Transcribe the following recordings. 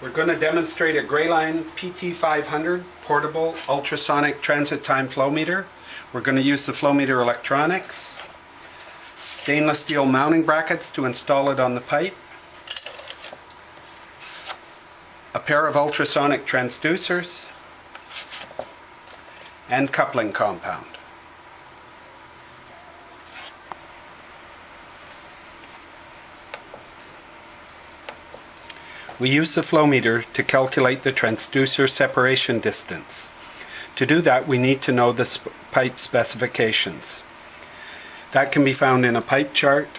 We're going to demonstrate a Greyline PT400 portable ultrasonic transit time flowmeter. We're going to use the flowmeter electronics, stainless steel mounting brackets to install it on the pipe, a pair of ultrasonic transducers, and coupling compound. We use the flowmeter to calculate the transducer separation distance. To do that, we need to know the pipe specifications. That can be found in a pipe chart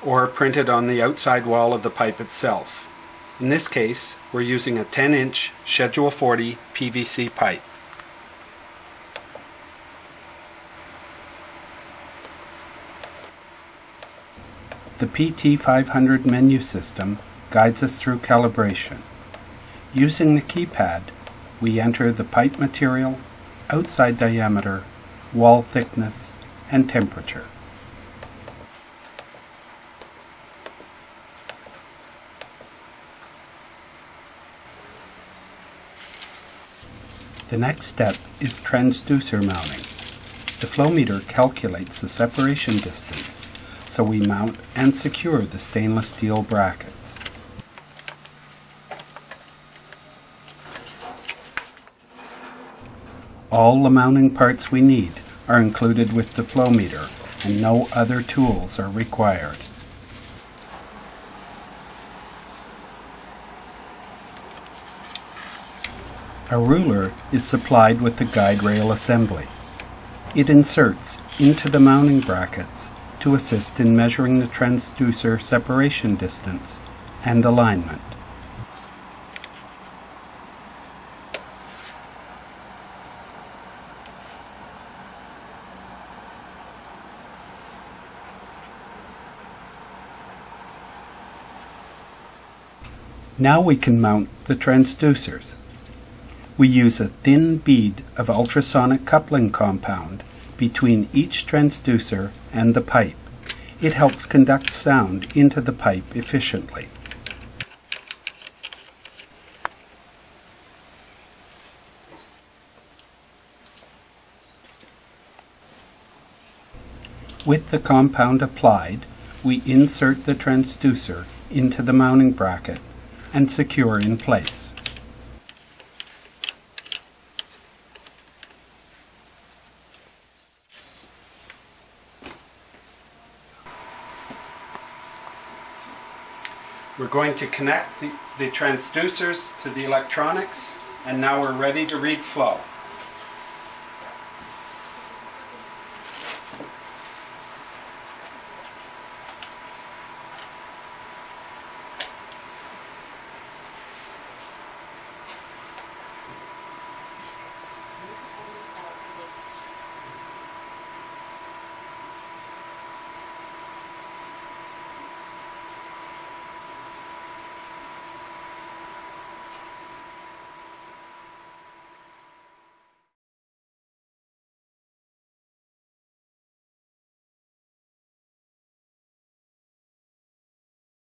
or printed on the outside wall of the pipe itself. In this case, we're using a 10-inch Schedule 40 PVC pipe. The PT400 menu system guides us through calibration. Using the keypad, we enter the pipe material, outside diameter, wall thickness, and temperature. The next step is transducer mounting. The flowmeter calculates the separation distance, so we mount and secure the stainless steel brackets. All the mounting parts we need are included with the flowmeter, and no other tools are required. A ruler is supplied with the guide rail assembly. It inserts into the mounting brackets to assist in measuring the transducer separation distance and alignment. Now we can mount the transducers. We use a thin bead of ultrasonic coupling compound between each transducer and the pipe. It helps conduct sound into the pipe efficiently. With the compound applied, we insert the transducer into the mounting bracket and secure in place. We're going to connect the transducers to the electronics, and now we're ready to read flow.